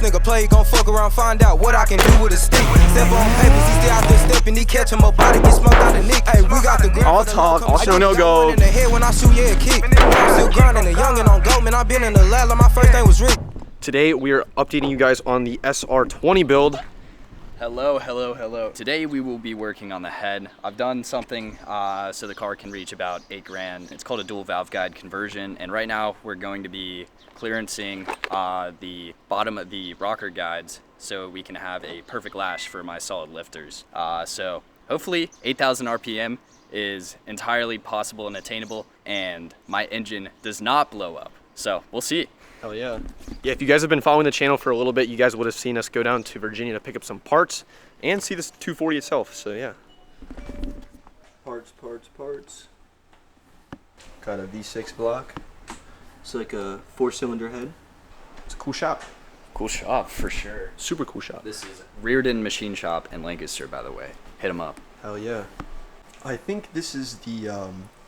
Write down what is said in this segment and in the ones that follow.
nigga play, gon' fuck around, find out what I can do with a stick. Step on papers, he still out there stepping, he catch him up, body get smoked out of Nick. Hey, we got the grip. I'll talk, I'll show no go. In the head when I shoot, yeah, kick. I'm still grinding, a youngin' on goat, man, I been in the lab, like my first name was Rick. Today we are updating you guys on the SR20 build. Hello, hello, hello. Today we will be working on the head. I've done something so the car can reach about 8 grand. It's called a dual valve guide conversion, and right now we're going to be clearancing the bottom of the rocker guides so we can have a perfect lash for my solid lifters. So hopefully 8,000 RPM is entirely possible and attainable, and my engine does not blow up. So we'll see. Hell yeah. Yeah, if you guys have been following the channel for a little bit, you guys would have seen us go down to Virginia to pick up some parts and see this 240 itself, so yeah. Parts. Got a V6 block. It's like a 4-cylinder head. It's a cool shop. Cool shop, for sure. Super cool shop. This is Reardon Machine Shop in Lancaster, by the way. Hit them up. Hell yeah. I think this is the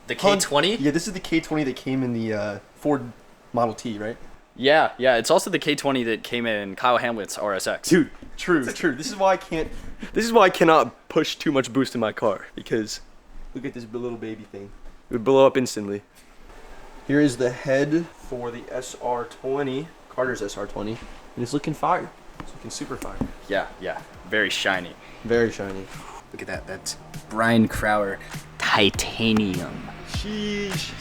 K20? Yeah, this is the K20 that came in the Ford Model T, right? Yeah, it's also the K20 that came in KyleHamlet's RSX. Dude, true. This is why I cannot push too much boost in my car, because look at this little baby thing. It would blow up instantly. Here is the head for the SR20, Carter's SR20, and it's looking fire. It's looking super fire. Yeah, very shiny. Very shiny. Look at that, that's Brian Crowder titanium. Sheesh.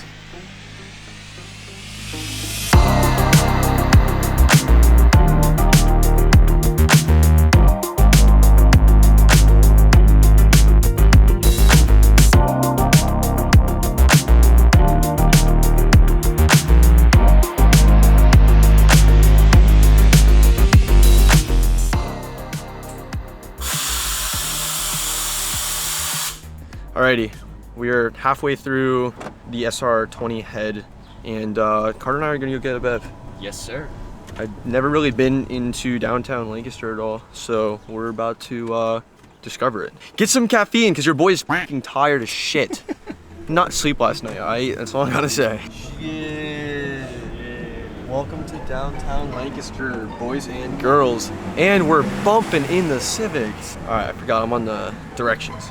Alrighty, we are halfway through the SR20 head, and Carter and I are gonna go get a bev. Yes, sir. I've never really been into downtown Lancaster at all, so we're about to discover it. Get some caffeine, because your boy's fucking tired as shit. Not sleep last night, alright? That's all I gotta say. Yeah. Welcome to downtown Lancaster, boys and girls. And we're bumping in the Civics. Alright, I forgot I'm on the directions.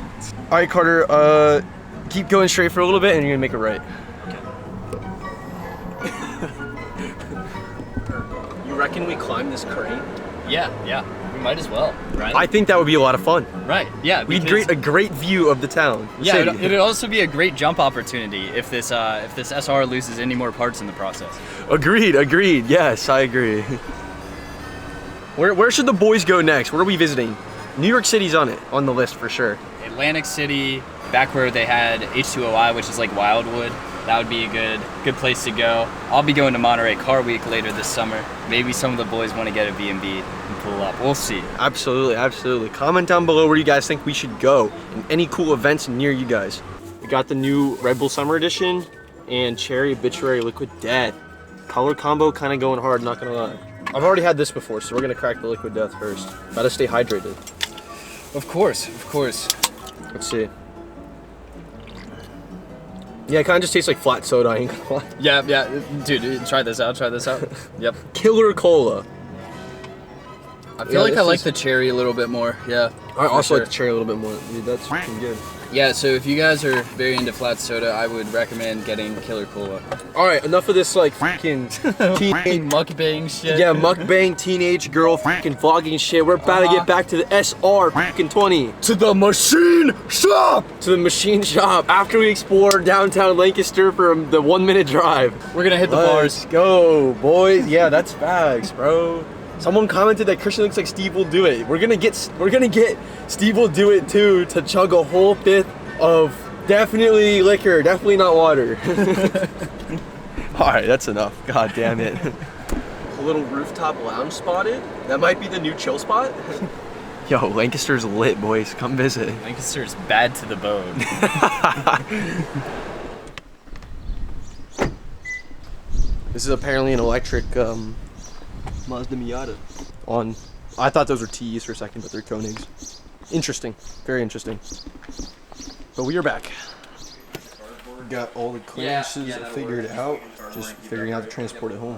Alright, Carter, keep going straight for a little bit and you're gonna make a right. You reckon we climb this crane? Yeah, we might as well, right? I think that would be a lot of fun. Right, yeah. We'd get a great view of the town. Yeah, it'd also be a great jump opportunity if this SR loses any more parts in the process. Agreed, yes, I agree. Where should the boys go next? Where are we visiting? New York City's on the list for sure. Atlantic City, back where they had H2OI, which is like Wildwood. That would be a good place to go. I'll be going to Monterey Car Week later this summer. Maybe some of the boys want to get a B&B and pull up. We'll see. Absolutely. Comment down below where you guys think we should go and any cool events near you guys. We got the new Red Bull Summer Edition and Cherry Obituary Liquid Death. Color combo kind of going hard, not gonna lie. I've already had this before, so we're gonna crack the Liquid Death first. Gotta stay hydrated. Of course. Let's see. Yeah, it kind of just tastes like flat soda, I ain't gonna lie. Yeah, dude, try this out. Yep. Killer Cola. I feel like I like the cherry a little bit more, yeah. I also like the cherry a little bit more, dude, that's freaking good. Yeah, so if you guys are very into flat soda, I would recommend getting Killer Cola. Alright, enough of this like freaking teenage mukbang shit. Yeah, mukbang teenage girl freaking vlogging shit. We're about to get back to the SR freaking 20. To the machine shop! To the machine shop after we explore downtown Lancaster for the 1-minute drive. We're gonna hit the bars. Let's go, boys. Yeah, that's facts, bro. Someone commented that Christian looks like Steve Will Do It. We're gonna get Steve Will Do It too to chug a whole 5th of definitely liquor, definitely not water. All right, that's enough. God damn it. A little rooftop lounge spotted. That might be the new chill spot. Yo, Lancaster's lit, boys. Come visit. Lancaster's bad to the bone. This is apparently an electric Mazda Miata. I thought those were TEs for a second, but they're Koenigs. Interesting, very interesting. But we are back. Got all the clearances figured out. Just figuring out to transport it home.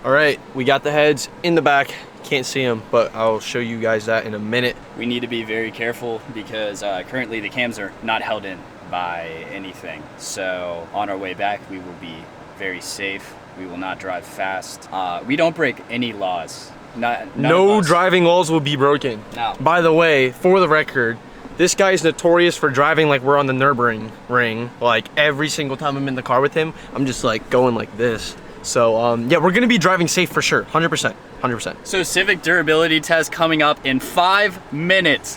All right, we got the heads in the back. Can't see them, but I'll show you guys that in a minute. We need to be very careful because currently the cams are not held in by anything. So on our way back, we will be very safe. We will not drive fast. We don't break any laws. No driving laws will be broken. No. By the way, for the record, this guy is notorious for driving like we're on the Nürburgring ring. Like every single time I'm in the car with him, I'm just like going like this. So yeah, we're gonna be driving safe for sure, 100%, 100%. So civic durability test coming up in 5 minutes.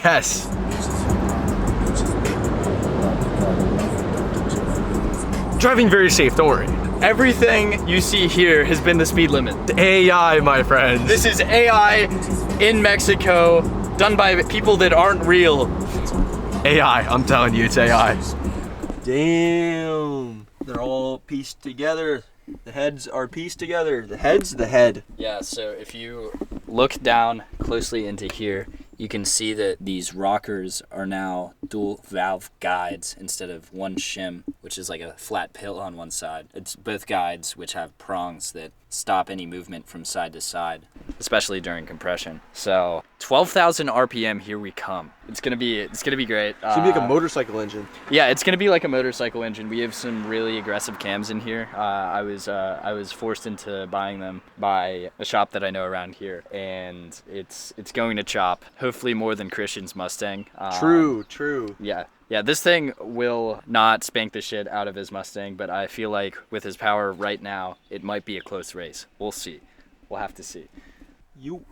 Yes. Driving very safe, don't worry. Everything you see here has been the speed limit. AI, my friend. This is AI in Mexico, done by people that aren't real. AI, I'm telling you, it's AI. Damn, they're all pieced together. The heads are pieced together. The head's the head. Yeah, so if you look down closely into here, you can see that these rockers are now dual valve guides instead of one shim, which is like a flat pill on one side. It's both guides which have prongs that stop any movement from side to side, especially during compression. So 12,000 RPM, here we come. It's gonna be great. It's gonna be like a motorcycle engine. Yeah, it's gonna be like a motorcycle engine. We have some really aggressive cams in here. I was forced into buying them by a shop that I know around here, and it's going to chop. Hopefully more than Christian's Mustang. True. Yeah, this thing will not spank the shit out of his Mustang, but I feel like with his power right now, it might be a close race. We'll see. We'll have to see. You.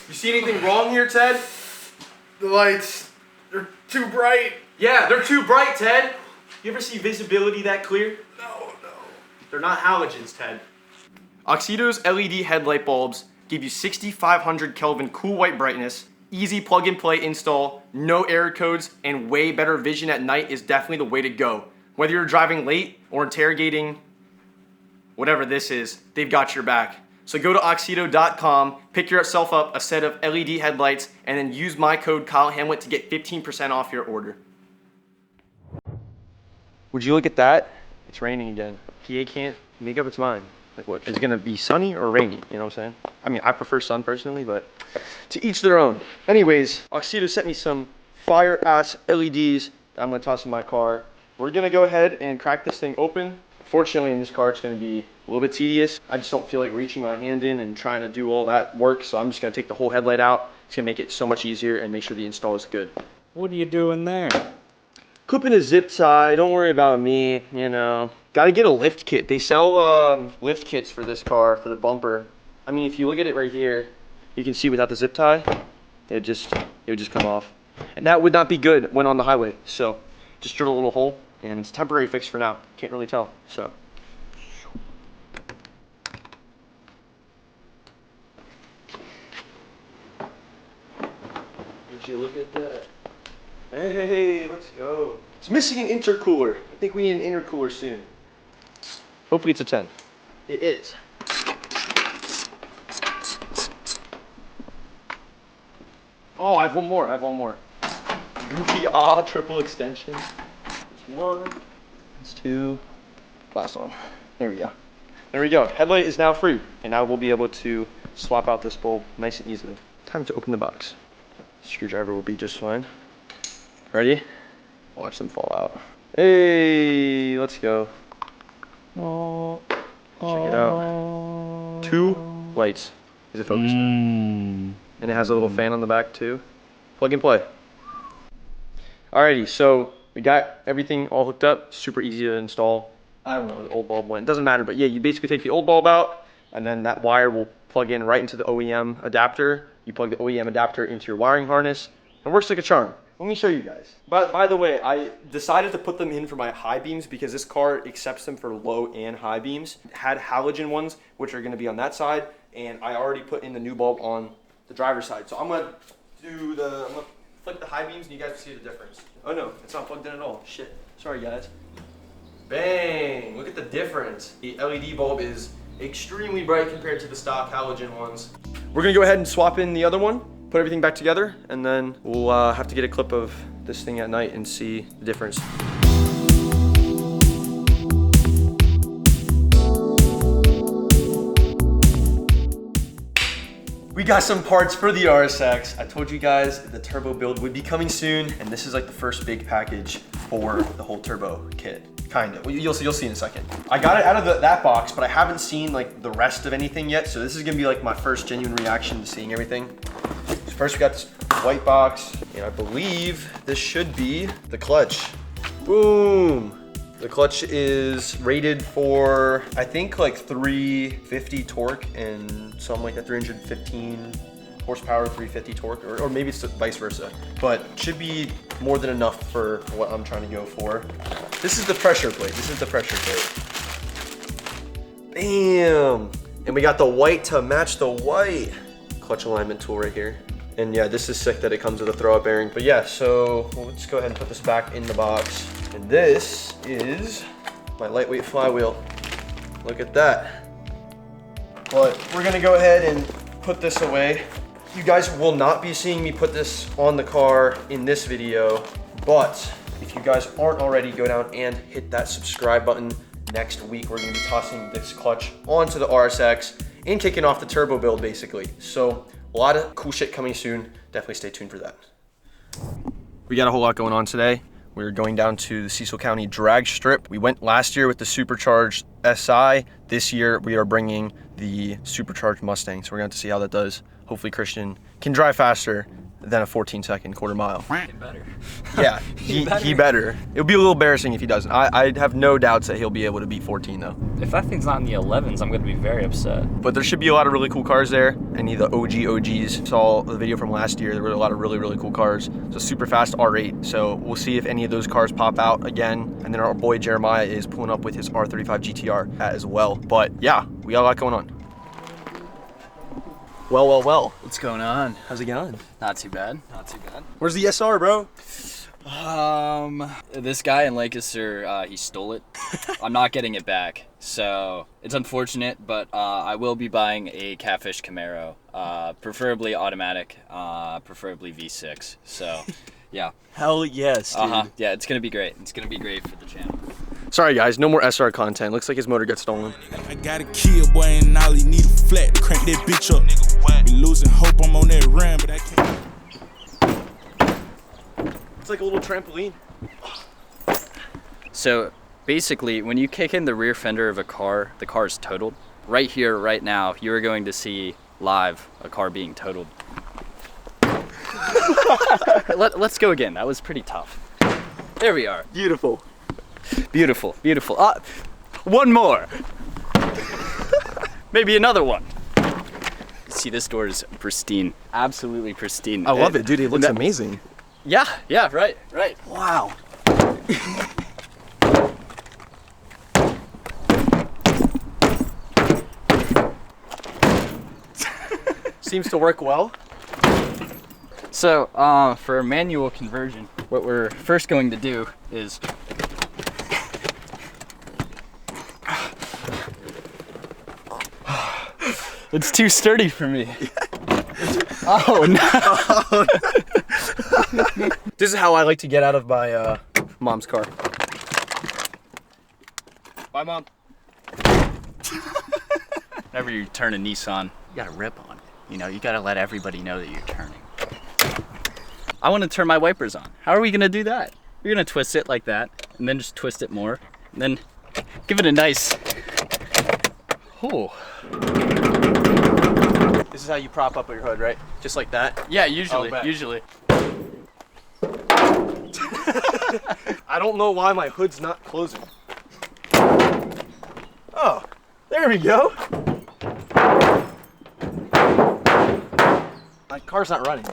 You see anything wrong here, Ted? The lights, they're too bright. Yeah, they're too bright, Ted. You ever see visibility that clear? No. They're not halogens, Ted. Oxido's LED headlight bulbs give you 6,500 Kelvin cool white brightness, easy plug and play install, no error codes, and way better vision at night is definitely the way to go. Whether you're driving late or interrogating whatever this is, they've got your back. So go to oxido.com, pick yourself up a set of LED headlights, and then use my code KyleHamlet to get 15% off your order. Would you look at that? It's raining again. PA can't make up its mind. Like what? Is it gonna be sunny or rainy? You know what I'm saying? I mean, I prefer sun personally, but to each their own. Anyways, Oxido sent me some fire ass LEDs that I'm gonna toss in my car. We're gonna go ahead and crack this thing open. Fortunately, in this car, it's gonna be a little bit tedious. I just don't feel like reaching my hand in and trying to do all that work, so I'm just gonna take the whole headlight out. It's gonna make it so much easier and make sure the install is good. What are you doing there? Clipping a zip tie, don't worry about me, you know. Gotta get a lift kit. They sell lift kits for this car, for the bumper. I mean, if you look at it right here, you can see without the zip tie, it would just come off. And that would not be good when on the highway. So just drill a little hole, and it's a temporary fix for now. Can't really tell, so. Would you look at that? Hey, let's go. It's missing an intercooler. I think we need an intercooler soon. Hopefully it's a 10. It is. Oh, I have one more. Goofy triple extension. That's one. That's two. Last one. There we go. Headlight is now free. And now we'll be able to swap out this bulb nice and easily. Time to open the box. Screwdriver will be just fine. Ready? Watch them fall out. Hey, let's go. Check it out. 2 lights. Is it focused? And it has a little fan on the back too. Plug and play. Alrighty, so we got everything all hooked up. Super easy to install. I don't know where the old bulb went. It doesn't matter, but yeah, you basically take the old bulb out, and then that wire will plug in right into the OEM adapter. You plug the OEM adapter into your wiring harness. It works like a charm. Let me show you guys. But by the way, I decided to put them in for my high beams because this car accepts them for low and high beams. It had halogen ones, which are gonna be on that side, and I already put in the new bulb on the driver's side. So I'm gonna flick the high beams and you guys can see the difference. Oh no, it's not plugged in at all. Shit. Sorry guys. Bang! Look at the difference. The LED bulb is extremely bright compared to the stock halogen ones. We're gonna go ahead and swap in the other one, put everything back together, and then we'll have to get a clip of this thing at night and see the difference. We got some parts for the RSX. I told you guys the turbo build would be coming soon, and this is like the first big package for the whole turbo kit. Kind of. You'll see in a second. I got it out of that box, but I haven't seen like the rest of anything yet, so this is gonna be like my first genuine reaction to seeing everything. So first we got this white box, and I believe this should be the clutch. Boom! The clutch is rated for, I think, like 350 torque and something like that, 315 horsepower, 350 torque, or maybe it's vice versa. But should be more than enough for what I'm trying to go for. This is the pressure plate. This is the pressure plate. Bam! And we got the white to match the white. Clutch alignment tool right here. And yeah, this is sick that it comes with a throw-up bearing. But yeah, so let's go ahead and put this back in the box. And this is my lightweight flywheel. Look at that. But we're gonna go ahead and put this away. You guys will not be seeing me put this on the car in this video, but if you guys aren't already, go down and hit that subscribe button. Next week, we're gonna be tossing this clutch onto the RSX and kicking off the turbo build, basically. So a lot of cool shit coming soon. Definitely stay tuned for that. We got a whole lot going on today. We're going down to the Cecil County drag strip. We went last year with the supercharged SI. This year we are bringing the supercharged Mustang. So we're going to see how that does. Hopefully Christian can drive faster than a 14-second quarter mile. Better. Yeah, he better. It'll be a little embarrassing if he doesn't. I have no doubts that he'll be able to beat 14 though. If that thing's not in the 11s, I'm going to be very upset. But there should be a lot of really cool cars there. Any of the OGs saw the video from last year. There were a lot of really cool cars. It's a super fast R8. So we'll see if any of those cars pop out again. And then our boy Jeremiah is pulling up with his R35 GTR as well. But yeah, we got a lot going on. Well. What's going on? How's it going? Not too bad. Not too bad. Where's the SR, bro? This guy in Lancaster, he stole it. I'm not getting it back, so it's unfortunate, but I will be buying a Catfish Camaro, preferably automatic, preferably V6. So, yeah. Hell yes, dude. Yeah, it's gonna be great. It's gonna be great for the channel. Sorry guys, no more SR content. Looks like his motor got stolen. I got a kid, boy, and Ollie need a flat to crank that bitch up. Be losing hope I'm on that run, but I can't. It's like a little trampoline. So basically, when you kick in the rear fender of a car, the car is totaled. Right here, right now, you're going to see live a car being totaled. Let's go again. That was pretty tough. There we are. Beautiful. Beautiful. One more. Maybe another one. See, this door is pristine. Absolutely pristine. I love it, dude. It looks amazing. Yeah, right. Wow. Seems to work well. So, for manual conversion, what we're first going to do is it's too sturdy for me. Oh no. This is how I like to get out of my mom's car. Bye, Mom. Whenever you turn a Nissan, you gotta rip on it. You know, you gotta let everybody know that you're turning. I want to turn my wipers on. How are we gonna do that? You're gonna twist it like that, and then just twist it more, and then give it a nice. Oh. This is how you prop up your hood, right? Just like that? Yeah, usually. I don't know why my hood's not closing. Oh, there we go. My car's not running.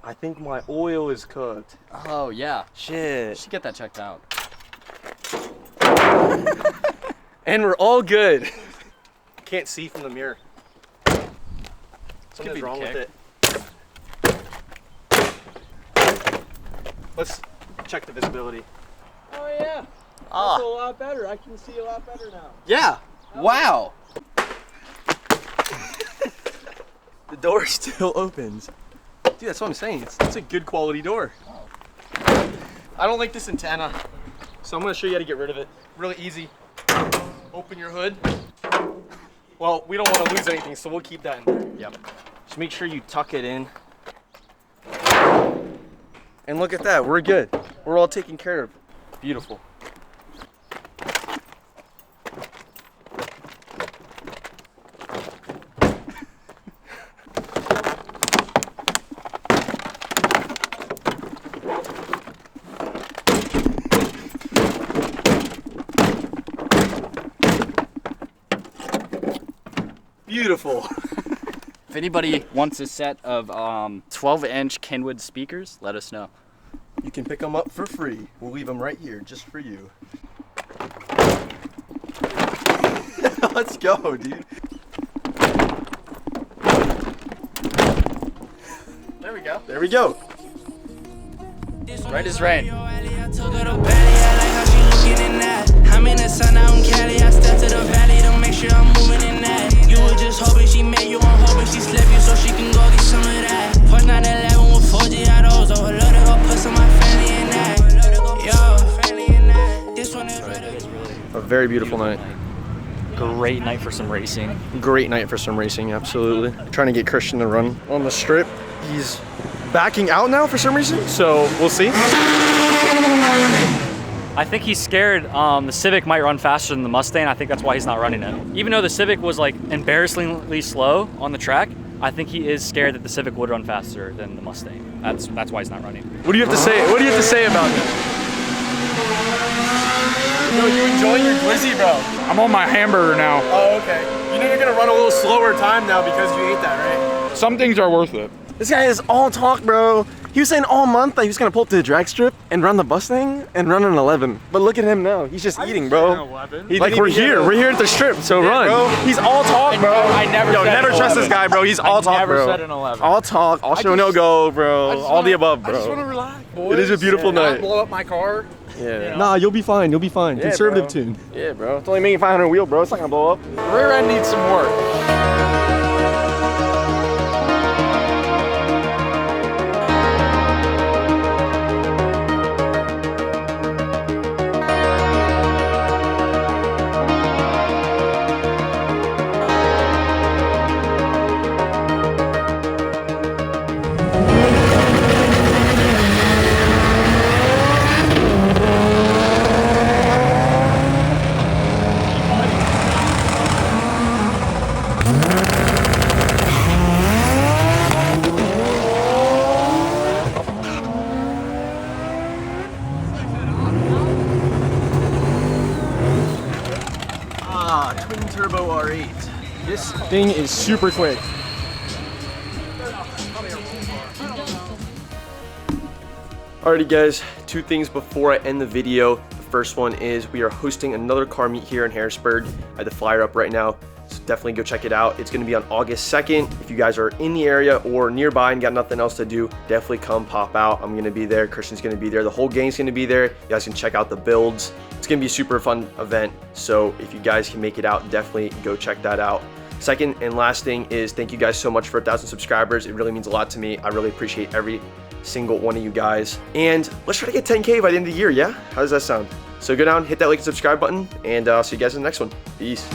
I think my oil is cooked. Oh yeah. Shit. Should get that checked out. And we're all good. Can't see from the mirror. Something's wrong with it. Let's check the visibility. Oh yeah. Ah. That's a lot better. I can see a lot better now. Yeah. Wow. The door still opens. Dude, that's what I'm saying. It's a good quality door. I don't like this antenna, so I'm gonna show you how to get rid of it. Really easy. Open your hood. Well, we don't want to lose anything, so we'll keep that in there. Yep. Just make sure you tuck it in. And look at that, we're good. We're all taken care of. Beautiful. Beautiful. If anybody wants a set of 12-inch Kenwood speakers, let us know. You can pick them up for free. We'll leave them right here just for you. Let's go, dude. There we go. There we go. Right as rain. I'm in the sun out in Cali. I step to the valley to make sure I'm moving in that. You were just hoping she met you, I'm hoping she slept you so she can go get some of that. Porsche 911 with 4 Giottos. Oh, I love to go put some of my family in that. Yo, this one is A very beautiful night. Great night for some racing. Great night for some racing, absolutely. Trying to get Christian to run on the strip. He's backing out now for some reason, so we'll see. I think he's scared the Civic might run faster than the Mustang. I think that's why he's not running it. Even though the Civic was like embarrassingly slow on the track, I think he is scared that the Civic would run faster than the Mustang. That's why he's not running. What do you have to say? What do you have to say about this? No, you enjoying your glizzy, bro? I'm on my hamburger now. Oh, okay. You know you're gonna run a little slower time now because you ate that, right? Some things are worth it. This guy is all talk, bro. He was saying all month that he was gonna pull up to the drag strip and run the Mustang and run an 11. But look at him now. He's just eating, bro. Like we're here at the strip, so run. Bro. He's all talk, bro. I never Yo, said never an trust 11. this guy, bro. He's all talk, never bro. said an 11. All talk, all show, no go, bro. All the above, bro. I just want to relax, boys. It is a beautiful Not night. blow up my car. Yeah. Nah, you'll be fine. You'll be fine. Yeah, Conservative bro. tune. Yeah, bro. It's only making 500 wheel, bro. It's not gonna blow up. Rear end needs some work. Twin turbo R8. This thing is super quick. Alrighty guys, two things before I end the video. The first one is we are hosting another car meet here in Harrisburg. I have the flyer up right now, so definitely go check it out. It's gonna be on August 2nd. If you guys are in the area or nearby and got nothing else to do, definitely come pop out. I'm gonna be there, Christian's gonna be there, the whole gang's gonna be there. You guys can check out the builds. It's gonna be a super fun event, so if you guys can make it out, definitely go check that out. Second and last thing is thank you guys so much for 1,000 subscribers. It really means a lot to me. I really appreciate every single one of you guys. And let's try to get 10K by the end of the year, yeah? How does that sound? So go down, hit that like and subscribe button, and I'll see you guys in the next one. Peace.